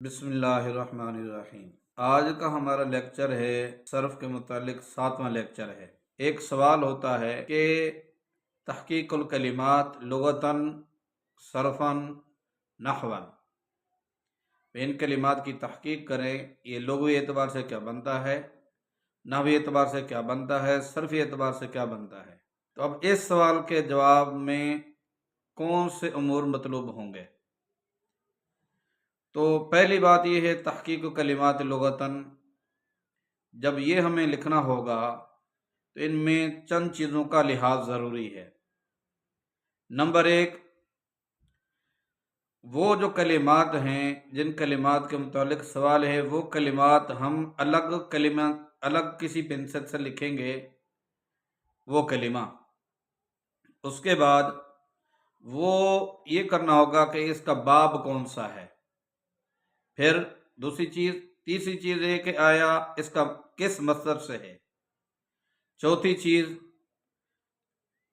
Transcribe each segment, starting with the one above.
بسم اللہ الرحمن الرحیم۔ آج کا ہمارا لیکچر ہے صرف کے متعلق 7واں لیکچر ہے۔ ایک سوال ہوتا ہے کہ تحقیق الکلمات لغتاً، صرفاً، نحواً، ان کلمات کی تحقیق کریں، یہ لغوی اعتبار سے کیا بنتا ہے، نحوی اعتبار سے کیا بنتا ہے، صرفی اعتبار سے کیا بنتا ہے۔ تو اب اس سوال کے جواب میں کون سے امور مطلوب ہوں گے؟ تو پہلی بات یہ ہے تحقیق کلمات لغتاً، جب یہ ہمیں لکھنا ہوگا تو ان میں چند چیزوں کا لحاظ ضروری ہے۔ نمبر ایک، وہ جو کلمات ہیں جن کلمات کے متعلق سوال ہے، وہ کلمات ہم الگ کسی پنسل سے لکھیں گے وہ کلمہ۔ اس کے بعد وہ یہ کرنا ہوگا کہ اس کا باب کون سا ہے۔ پھر تیسری چیز ہے کہ آیا اس کا کس مصدر سے ہے۔ چوتھی چیز،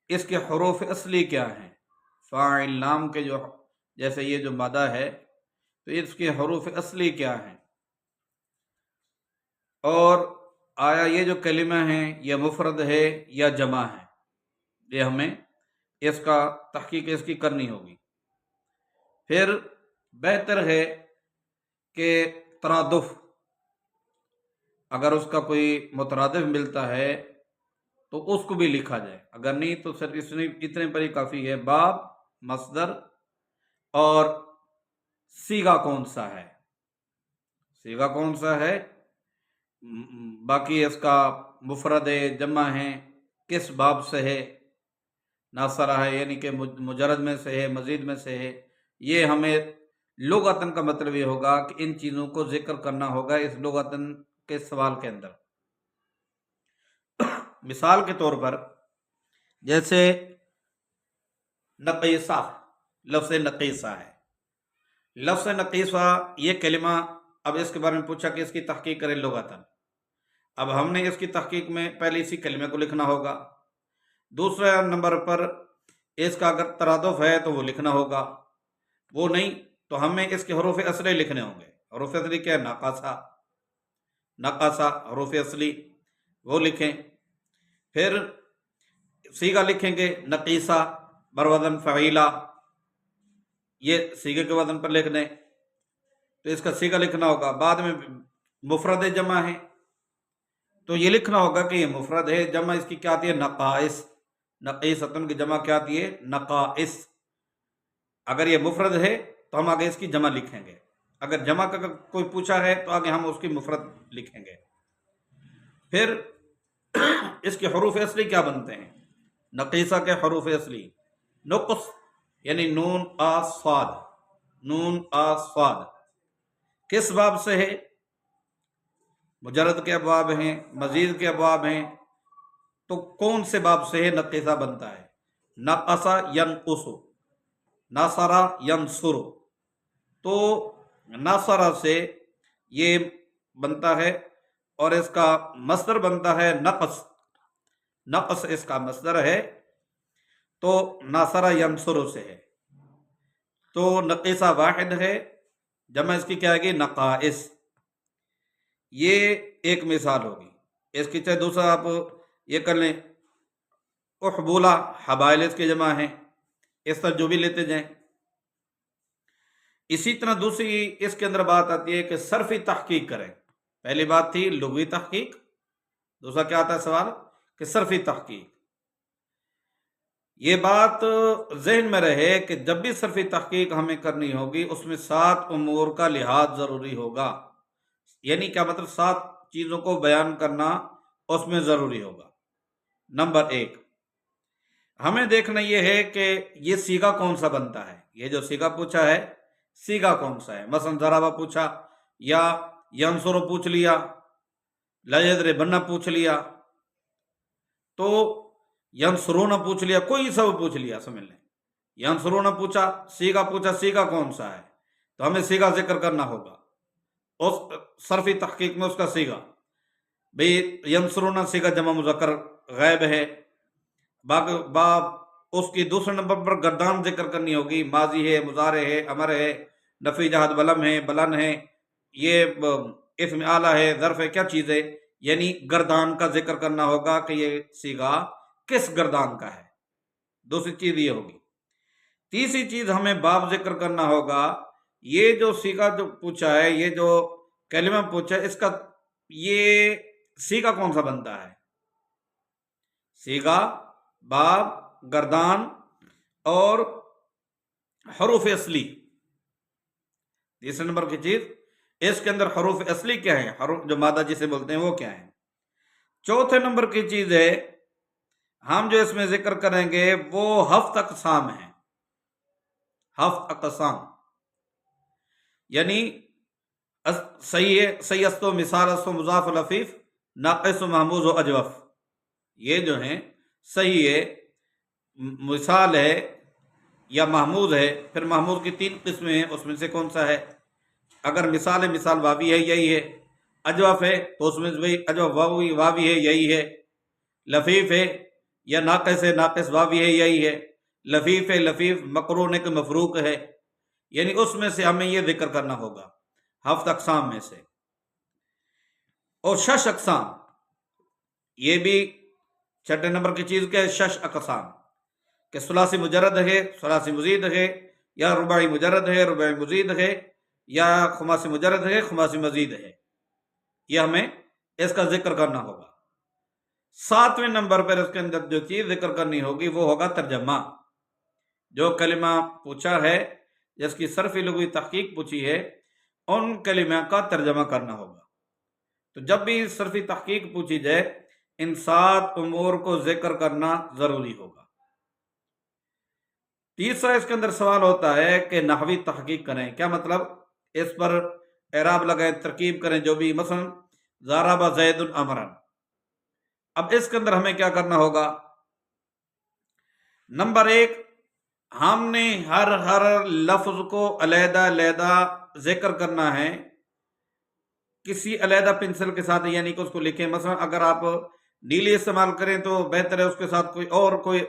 اس کے حروف اصلی کیا ہیں، فاعل نام کے جو جیسے یہ جو مادہ ہے تو اس کے حروف اصلی کیا ہیں، اور آیا یہ جو کلمہ ہیں یہ مفرد ہے یا جمع ہے، یہ ہمیں اس کا تحقیق اس کی کرنی ہوگی۔ پھر بہتر ہے کہ ترادف، اگر اس کا کوئی مترادف ملتا ہے تو اس کو بھی لکھا جائے، اگر نہیں تو صرف اتنے پر ہی کافی ہے، باب، مصدر اور صیغہ کون سا ہے، باقی اس کا مفرد ہے، جمع ہے، کس باب سے ہے، ناصرہ ہے یعنی کہ مجرد میں سے ہے، مزید میں سے ہے، یہ ہمیں لغتاً کا مطلب یہ ہوگا کہ ان چیزوں کو ذکر کرنا ہوگا اس لغتاً کے سوال کے اندر۔ مثال کے طور پر جیسے نقیصہ، لفظ نقیصہ ہے، لفظ نقیصہ یہ کلمہ، اب اس کے بارے میں پوچھا کہ اس کی تحقیق کریں لغتاً، اب ہم نے اس کی تحقیق میں پہلے اسی کلمے کو لکھنا ہوگا۔ دوسرے نمبر پر اس کا اگر ترادف ہے تو وہ لکھنا ہوگا، وہ نہیں تو ہمیں اس کے حروف اصلی لکھنے ہوں گے۔ حروف اصلی کیا ہے؟ نقاصہ حروف اصلی وہ لکھیں۔ پھر صیغہ لکھیں گے، نقیصہ بروزن فعیلہ، یہ صیغے کے وزن پر لکھ دیں تو اس کا صیغہ لکھنا ہوگا۔ بعد میں مفرد جمع ہے تو یہ لکھنا ہوگا کہ یہ مفرد ہے، جمع اس کی کیا آتی ہے؟ نقائص، نقیصۃن کی جمع کیا آتی ہے؟ نقائص۔ اگر یہ مفرد ہے تو ہم آگے اس کی جمع لکھیں گے، اگر جمع کا کوئی پوچھا ہے تو آگے ہم اس کی مفرد لکھیں گے۔ پھر اس کے حروف اصلی کیا بنتے ہیں؟ نقیصہ کے حروف اصلی نقص یعنی نون آ صاد، کس باب سے ہے؟ مجرد کے ابواب ہیں، مزید کے ابواب ہیں، تو کون سے باب سے ہے نقیصہ بنتا ہے؟ نقص ینقص، ناصر ینصر، تو ناصر سے یہ بنتا ہے اور اس کا مصدر بنتا ہے نقص اس کا مصدر ہے، تو ناصر ینصر سے ہے، تو نقیصہ واحد ہے، جمع اس کی کیا ہے گی؟ نقائص۔ یہ ایک مثال ہوگی۔ اس کی چاہے دوسرا آپ یہ کر لیں، احبولہ حبائل اس کی جمع ہیں، اس طرح جو بھی لیتے جائیں۔ اسی طرح دوسری اس کے اندر بات آتی ہے کہ صرفی تحقیق کریں۔ پہلی بات تھی لغوی تحقیق، دوسرا کیا آتا ہے سوال کہ صرفی تحقیق۔ یہ بات ذہن میں رہے کہ جب بھی صرفی تحقیق ہمیں کرنی ہوگی اس میں 7 امور کا لحاظ ضروری ہوگا، یعنی کیا مطلب 7 چیزوں کو بیان کرنا اس میں ضروری ہوگا۔ نمبر 1، ہمیں دیکھنا یہ ہے کہ یہ صیغہ کون سا بنتا ہے، یہ جو صیغہ پوچھا ہے صیغہ کون سا ہے۔ مثلا ضربہ پوچھا یا ینصر پوچھ لیا، لا یضربن پوچھ لیا، تو ینصرون پوچھ لیا، کوئی سب پوچھ لیا، سمجھ لیں۔ ینصرون پوچھا، صیغہ کون سا ہے، تو ہمیں صیغہ ذکر کرنا ہوگا اس صرفی تحقیق میں، اس کا صیغہ بھئی ینصرون صیغہ جمع مذکر غائب ہے، باب اس کی دوسرے نمبر پر گردان ذکر کرنی ہوگی، ماضی ہے، مضارع ہے، امر ہے، نفی جہد بلم ہے، بلن ہے، یہ اسم اعلیٰ ہے، ظرف ہے، کیا چیز ہے؟ یعنی گردان کا ذکر کرنا ہوگا کہ یہ صیغہ کس گردان کا ہے، دوسری چیز یہ ہوگی۔ تیسری چیز ہمیں باب ذکر کرنا ہوگا، یہ جو صیغہ جو پوچھا ہے، یہ جو کلمہ پوچھا ہے، اس کا یہ صیغہ کون سا بنتا ہے؟ صیغہ، باب، گردان اور حروف اصلی۔ تیسرے نمبر کی چیز، اس کے اندر حروف اصلی کیا ہے، حروف جو مادہ جسے بولتے ہیں وہ کیا ہے۔ چوتھے نمبر کی چیز ہے، ہم جو اس میں ذکر کریں گے وہ ہفت اقسام ہیں، ہفت اقسام، یعنی صحیح است و مثال است و مضاف و لفیف، ناقص و محموز و اجوف، یہ جو ہیں صحیح ہے، مثال ہے یا محمود ہے۔ پھر محمود کی 3 قسمیں ہیں، اس میں سے کون سا ہے؟ اگر مثال ہے، مثال واوی ہے، یہی ہے۔ اجوف ہے تو اس میں سے وہی اجوف واوی ہے، یہی ہے۔ لفیف ہے یا ناقص ہے، ناقص واوی ہے، یہی ہے۔ لفیف ہے، لفیف مقرون ہے کہ مفروق ہے، یعنی اس میں سے ہمیں یہ ذکر کرنا ہوگا، ہفت اقسام میں سے۔ اور شش اقسام، یہ بھی چھٹے نمبر کی چیز کیا ہے؟ شش اقسام، کہ ثلاثی مجرد ہے، ثلاثی مزید ہے، یا رباعی مجرد ہے، رباعی مزید ہے، یا خماسی مجرد ہے، خماسی مزید ہے، یہ ہمیں اس کا ذکر کرنا ہوگا۔ 7ویں نمبر پر اس کے اندر جو چیز ذکر کرنی ہوگی وہ ہوگا ترجمہ۔ جو کلمہ پوچھا ہے، جس کی صرفی لغوی تحقیق پوچھی ہے، ان کلمہ کا ترجمہ کرنا ہوگا۔ تو جب بھی صرفی تحقیق پوچھی جائے، ان 7 امور کو ذکر کرنا ضروری ہوگا۔ تیسرا اس کے اندر سوال ہوتا ہے کہ نحوی تحقیق کریں، کیا مطلب؟ اس پر اعراب لگائیں، ترکیب کریں، جو بھی، مثلا ضرب زید امرا۔ اب اس کے اندر ہمیں کیا کرنا ہوگا؟ نمبر 1، ہم نے ہر لفظ کو علیحدہ علیحدہ ذکر کرنا ہے، کسی علیحدہ پنسل کے ساتھ، یعنی کہ اس کو لکھیں۔ مثلا اگر آپ نیلی استعمال کریں تو بہتر ہے، اس کے ساتھ کوئی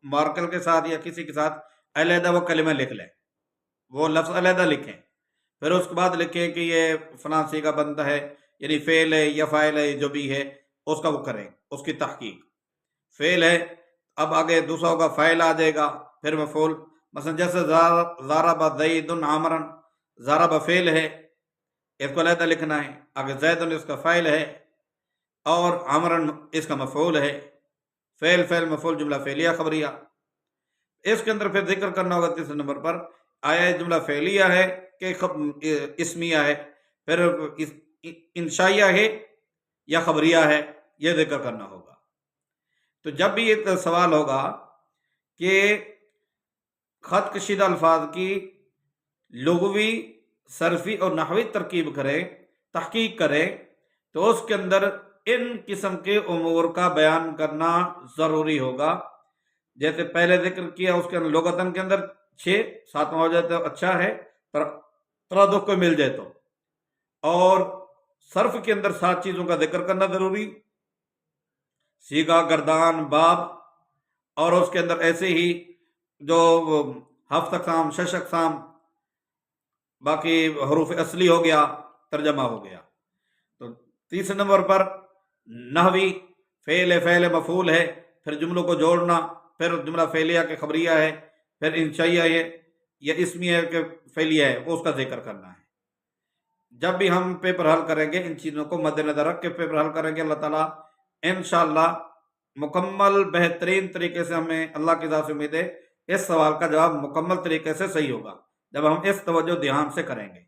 مارکر کے ساتھ یا کسی کے ساتھ علیحدہ وہ کلمہ لکھ لیں، وہ لفظ علیحدہ لکھیں، پھر اس کے بعد لکھیں کہ یہ فلاں صیغہ بنتا ہے، یعنی فعل ہے یا فاعل ہے، جو بھی ہے اس کا وہ کریں، اس کی تحقیق۔ فعل ہے، اب آگے دوسرا ہوگا فاعل آ جائے گا، پھر مفعول۔ مثلا جیسے ضرب زید عمرا، ضرب فعل ہے، اس کو علیحدہ لکھنا ہے، آگے زید اس کا فاعل ہے اور عمرن اس کا مفعول ہے۔ فعل مفعول، جملہ فعلیہ خبریہ۔ اس کے اندر پھر ذکر کرنا ہوگا تیسرے نمبر پر، آیا جملہ فعلیہ ہے کہ اسمیہ ہے، پھر انشائیہ ہے یا خبریہ ہے، یہ ذکر کرنا ہوگا۔ تو جب بھی یہ سوال ہوگا کہ خط کشیدہ الفاظ کی لغوی، صرفی اور نحوی ترکیب کرے، تحقیق کرے، تو اس کے اندر ان قسم کے امور کا بیان کرنا ضروری ہوگا۔ جیسے پہلے ذکر کیا، اس کے اندر لغتاً کے اندر 6، 7واں ہو جائے تو اچھا ہے، ترادف کو مل جائے تو۔ اور صرف کے اندر 7 چیزوں کا ذکر کرنا ضروری، صیغہ، گردان، باب، اور اس کے اندر ایسے ہی جو ہفت اقسام، شش اقسام، باقی حروف اصلی ہو گیا، ترجمہ ہو گیا۔ تو تیسرے نمبر پر نحوی، فعل مفعول ہے، پھر جملوں کو جوڑنا، پھر جملہ فعلیہ کے خبریہ ہے، پھر انشائیہ ہے یا اسمیہ کے فعلیہ ہے، وہ اس کا ذکر کرنا ہے۔ جب بھی ہم پیپر حل کریں گے، ان چیزوں کو مد نظر رکھ کے پیپر حل کریں گے، اللہ تعالیٰ انشاءاللہ مکمل بہترین طریقے سے، ہمیں اللہ کی ذات سے امید ہے اس سوال کا جواب مکمل طریقے سے صحیح ہوگا، جب ہم اس توجہ دھیان سے کریں گے۔